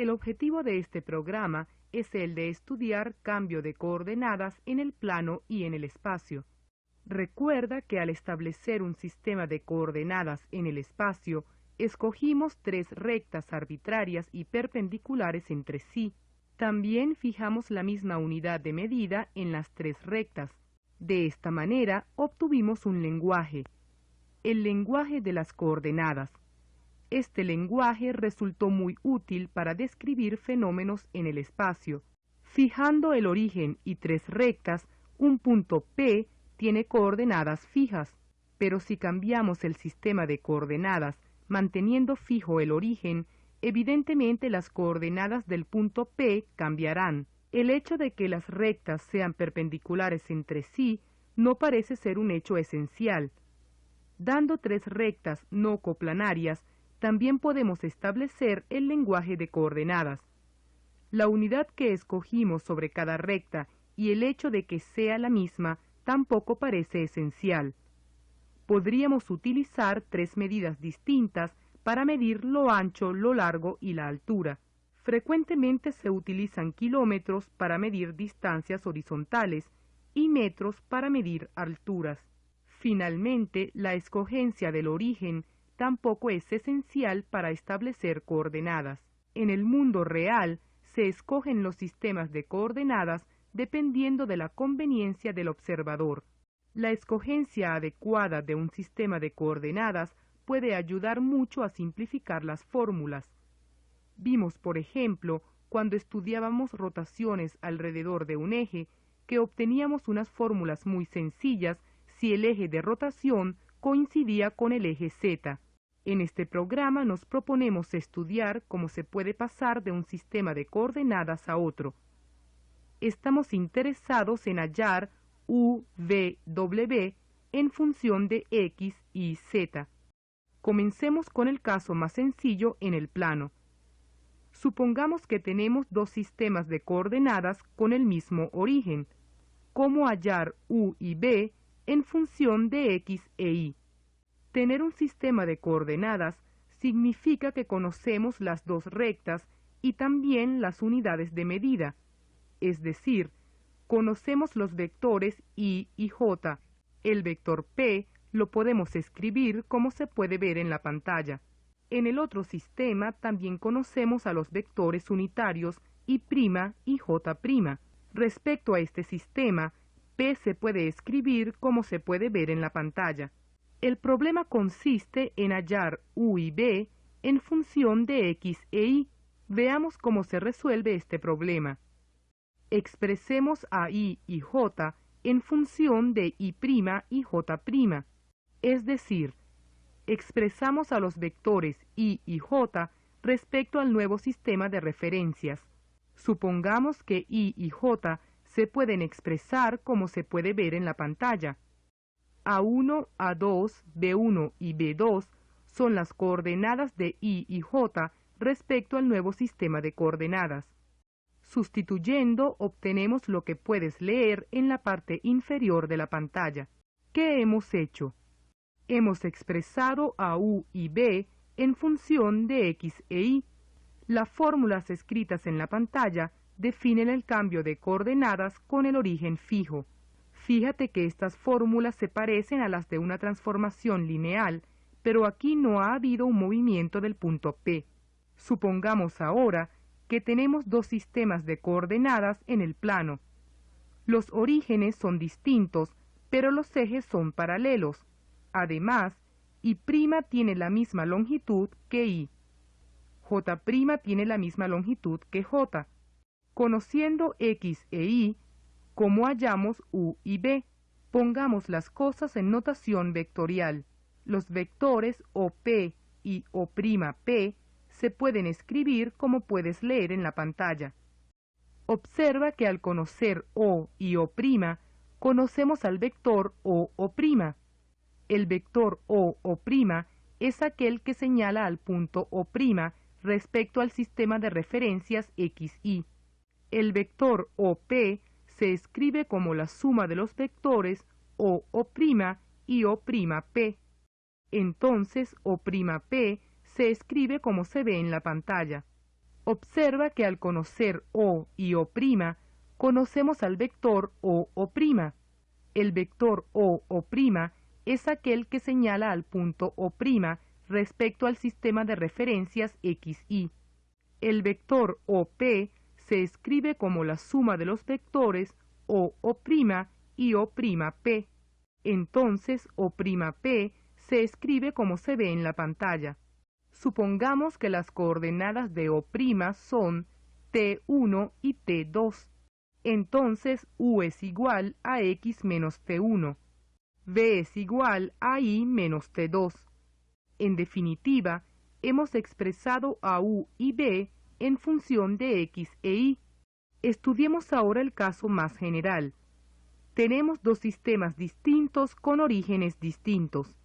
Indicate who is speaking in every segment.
Speaker 1: El objetivo de este programa es el de estudiar cambio de coordenadas en el plano y en el espacio. Recuerda que al establecer un sistema de coordenadas en el espacio, escogimos tres rectas arbitrarias y perpendiculares entre sí. También fijamos la misma unidad de medida en las tres rectas. De esta manera obtuvimos un lenguaje, el lenguaje de las coordenadas. Este lenguaje resultó muy útil para describir fenómenos en el espacio. Fijando el origen y tres rectas, un punto P tiene coordenadas fijas, pero si cambiamos el sistema de coordenadas manteniendo fijo el origen, evidentemente las coordenadas del punto P cambiarán. El hecho de que las rectas sean perpendiculares entre sí no parece ser un hecho esencial. Dando tres rectas no coplanarias, también podemos establecer el lenguaje de coordenadas. La unidad que escogimos sobre cada recta y el hecho de que sea la misma tampoco parece esencial. Podríamos utilizar tres medidas distintas para medir lo ancho, lo largo y la altura. Frecuentemente se utilizan kilómetros para medir distancias horizontales y metros para medir alturas. Finalmente, la escogencia del origen tampoco es esencial para establecer coordenadas. En el mundo real, se escogen los sistemas de coordenadas dependiendo de la conveniencia del observador. La escogencia adecuada de un sistema de coordenadas puede ayudar mucho a simplificar las fórmulas. Vimos, por ejemplo, cuando estudiábamos rotaciones alrededor de un eje, que obteníamos unas fórmulas muy sencillas si el eje de rotación coincidía con el eje Z. En este programa nos proponemos estudiar cómo se puede pasar de un sistema de coordenadas a otro. Estamos interesados en hallar U, V, W en función de X y Z. Comencemos con el caso más sencillo en el plano. Supongamos que tenemos dos sistemas de coordenadas con el mismo origen. ¿Cómo hallar U y V en función de X e Y? Tener un sistema de coordenadas significa que conocemos las dos rectas y también las unidades de medida, es decir, conocemos los vectores y j. El vector P lo podemos escribir como se puede ver en la pantalla. En el otro sistema también conocemos a los vectores unitarios y' y j'. Respecto a este sistema, P se puede escribir como se puede ver en la pantalla. El problema consiste en hallar U y V en función de X e Y. Veamos cómo se resuelve este problema. Expresemos a Y y J en función de Y' y J', es decir, expresamos a los vectores Y y J respecto al nuevo sistema de referencias. Supongamos que Y y J se pueden expresar como se puede ver en la pantalla. A1, A2, B1 y B2 son las coordenadas de Y y J respecto al nuevo sistema de coordenadas. Sustituyendo, obtenemos lo que puedes leer en la parte inferior de la pantalla. ¿Qué hemos hecho? Hemos expresado a U y B en función de X e Y. Las fórmulas escritas en la pantalla definen el cambio de coordenadas con el origen fijo. Fíjate que estas fórmulas se parecen a las de una transformación lineal, pero aquí no ha habido un movimiento del punto P. Supongamos ahora que tenemos dos sistemas de coordenadas en el plano. Los orígenes son distintos, pero los ejes son paralelos. Además, Y' tiene la misma longitud que Y. J' tiene la misma longitud que J. Conociendo X e Y, ¿cómo hallamos U y V? Pongamos las cosas en notación vectorial. Los vectores OP y O'P se pueden escribir como puedes leer en la pantalla. Observa que al conocer O y O'P, conocemos al vector O'P. El vector O'P es aquel que señala al punto O'P respecto al sistema de referencias X, Y. El vector OP se escribe como la suma de los vectores O'P y O'P. Entonces O'P se escribe como se ve en la pantalla. Observa que al conocer O y O', conocemos al vector O'. El vector O' es aquel que señala al punto O' respecto al sistema de referencias XY. El vector OP se escribe como la suma de los vectores O' y O'P. Entonces O'P se escribe como se ve en la pantalla. Supongamos que las coordenadas de O' son T1 y T2. Entonces U es igual a X menos T1. V es igual a Y menos T2. En definitiva, hemos expresado a U y B en función de X e Y. Estudiemos ahora el caso más general. Tenemos dos sistemas distintos con orígenes distintos.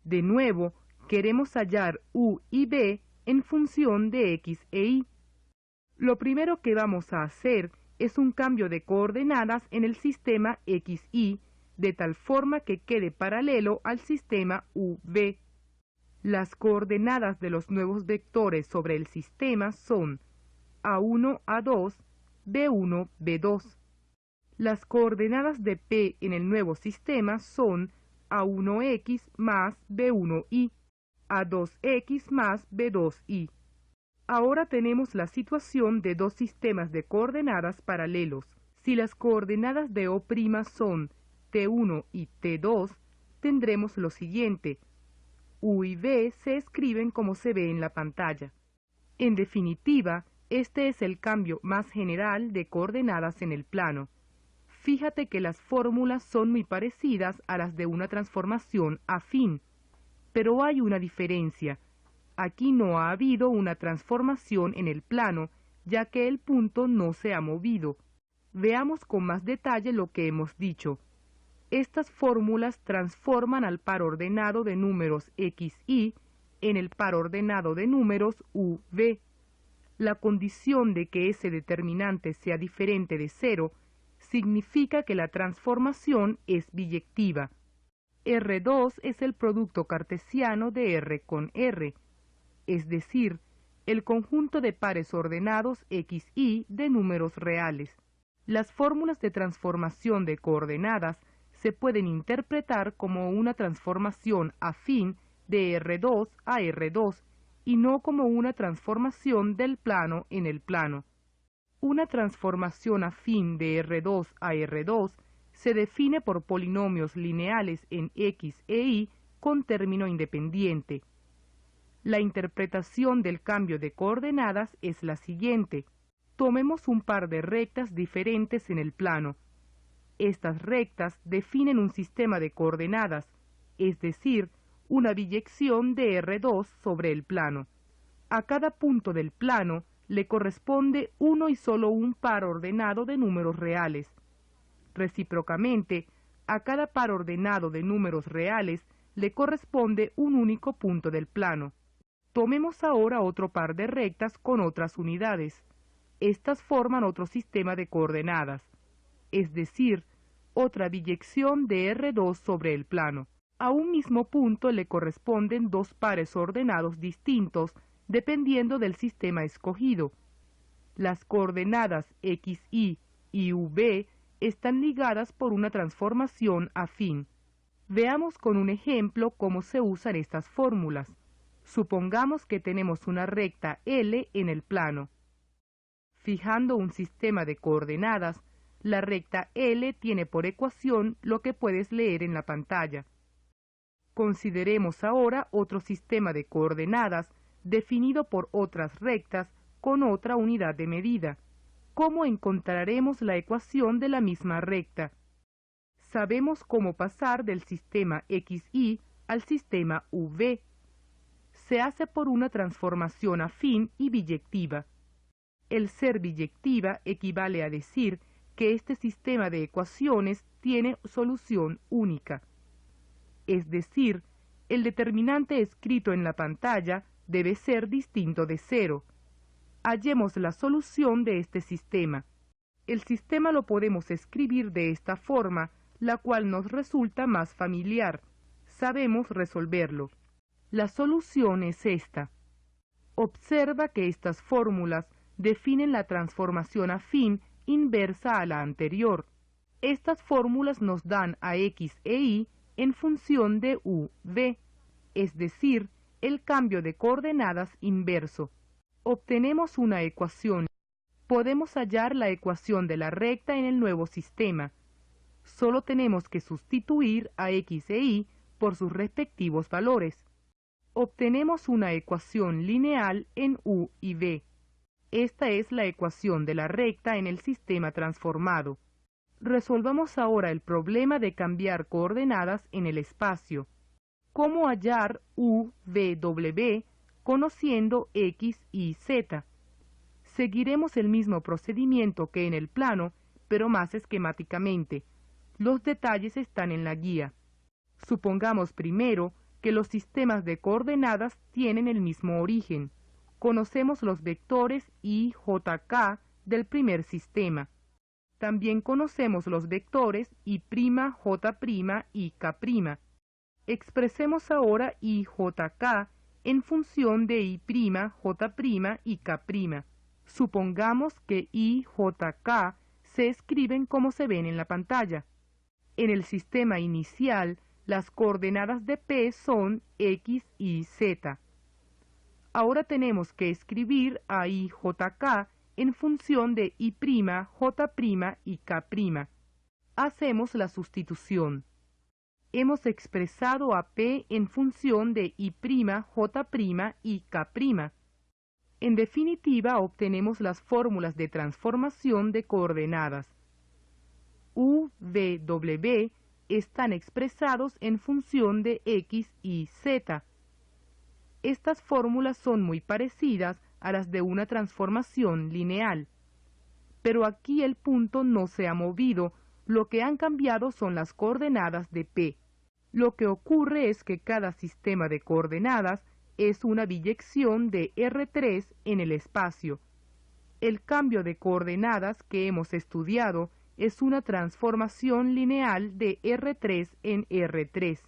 Speaker 1: De nuevo, queremos hallar U y B en función de X e Y. Lo primero que vamos a hacer es un cambio de coordenadas en el sistema XY, de tal forma que quede paralelo al sistema UV. Las coordenadas de los nuevos vectores sobre el sistema son A1, A2, B1, B2. Las coordenadas de P en el nuevo sistema son A1X más B1Y, A2X más B2Y. Ahora tenemos la situación de dos sistemas de coordenadas paralelos. Si las coordenadas de O' son T1 y T2, tendremos lo siguiente. U y B se escriben como se ve en la pantalla. En definitiva, este es el cambio más general de coordenadas en el plano. Fíjate que las fórmulas son muy parecidas a las de una transformación afín, pero hay una diferencia. Aquí no ha habido una transformación en el plano, ya que el punto no se ha movido. Veamos con más detalle lo que hemos dicho. Estas fórmulas transforman al par ordenado de números X, Y en el par ordenado de números U, V. La condición de que ese determinante sea diferente de 0 significa que la transformación es biyectiva. R2 es el producto cartesiano de R con R, es decir, el conjunto de pares ordenados X, Y de números reales. Las fórmulas de transformación de coordenadas se pueden interpretar como una transformación afín de R2 a R2 y no como una transformación del plano en el plano. Una transformación afín de R2 a R2 se define por polinomios lineales en X e Y con término independiente. La interpretación del cambio de coordenadas es la siguiente. Tomemos un par de rectas diferentes en el plano. Estas rectas definen un sistema de coordenadas, es decir, una biyección de R2 sobre el plano. A cada punto del plano le corresponde uno y solo un par ordenado de números reales. Recíprocamente, a cada par ordenado de números reales le corresponde un único punto del plano. Tomemos ahora otro par de rectas con otras unidades. Estas forman otro sistema de coordenadas, es decir, otra biyección de R2 sobre el plano. A un mismo punto le corresponden dos pares ordenados distintos dependiendo del sistema escogido. Las coordenadas XY y UV están ligadas por una transformación afín. Veamos con un ejemplo cómo se usan estas fórmulas. Supongamos que tenemos una recta L en el plano. Fijando un sistema de coordenadas, la recta L tiene por ecuación lo que puedes leer en la pantalla. Consideremos ahora otro sistema de coordenadas definido por otras rectas con otra unidad de medida. ¿Cómo encontraremos la ecuación de la misma recta? Sabemos cómo pasar del sistema XY al sistema UV. Se hace por una transformación afín y biyectiva. El ser biyectiva equivale a decir que este sistema de ecuaciones tiene solución única. Es decir, el determinante escrito en la pantalla debe ser distinto de 0. Hallemos la solución de este sistema. El sistema lo podemos escribir de esta forma, la cual nos resulta más familiar. Sabemos resolverlo. La solución es esta. Observa que estas fórmulas definen la transformación afín inversa a la anterior. Estas fórmulas nos dan a x e y en función de u, v, es decir, el cambio de coordenadas inverso. Obtenemos una ecuación. Podemos hallar la ecuación de la recta en el nuevo sistema. Solo tenemos que sustituir a x e y por sus respectivos valores. Obtenemos una ecuación lineal en u y v. Esta es la ecuación de la recta en el sistema transformado. Resolvamos ahora el problema de cambiar coordenadas en el espacio. ¿Cómo hallar u, v, w conociendo x y z? Seguiremos el mismo procedimiento que en el plano, pero más esquemáticamente. Los detalles están en la guía. Supongamos primero que los sistemas de coordenadas tienen el mismo origen. Conocemos los vectores i, j, k del primer sistema. También conocemos los vectores i', j' y k'. Expresemos ahora i, j, k en función de i', j' y k'. Supongamos que i, j, k se escriben como se ven en la pantalla. En el sistema inicial, las coordenadas de P son x y z. Ahora tenemos que escribir a i, j, k en función de i', j' y k'. Hacemos la sustitución. Hemos expresado a P en función de i', j' y k'. En definitiva, obtenemos las fórmulas de transformación de coordenadas. U, v, w están expresados en función de x y z. Estas fórmulas son muy parecidas a las de una transformación lineal. Pero aquí el punto no se ha movido, lo que han cambiado son las coordenadas de P. Lo que ocurre es que cada sistema de coordenadas es una biyección de R3 en el espacio. El cambio de coordenadas que hemos estudiado es una transformación lineal de R3 en R3.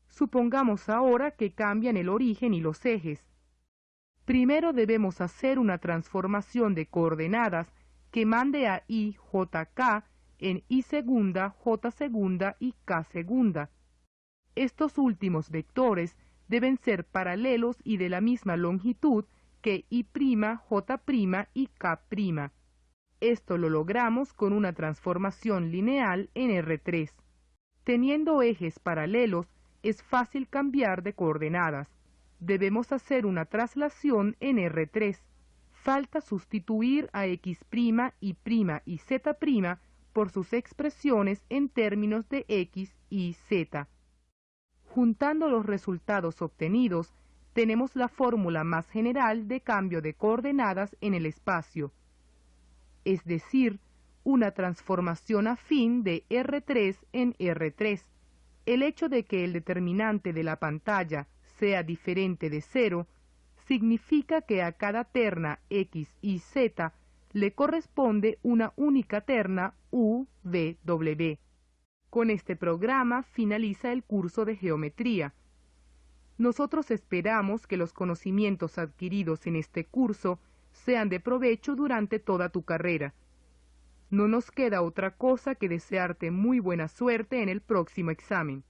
Speaker 1: Supongamos ahora que cambian el origen y los ejes. Primero debemos hacer una transformación de coordenadas que mande a i, j, k en i segunda, j segunda y k segunda. Estos últimos vectores deben ser paralelos y de la misma longitud que i', j' y k'. Esto lo logramos con una transformación lineal en R3. Teniendo ejes paralelos, es fácil cambiar de coordenadas. Debemos hacer una traslación en R3. Falta sustituir a x', y z' por sus expresiones en términos de x y z. Juntando los resultados obtenidos, tenemos la fórmula más general de cambio de coordenadas en el espacio, es decir, una transformación afín de R3 en R3. El hecho de que el determinante de la pantalla sea diferente de 0 significa que a cada terna x y z le corresponde una única terna u, v, w. Con este programa finaliza el curso de geometría. Nosotros esperamos que los conocimientos adquiridos en este curso sean de provecho durante toda tu carrera. No nos queda otra cosa que desearte muy buena suerte en el próximo examen.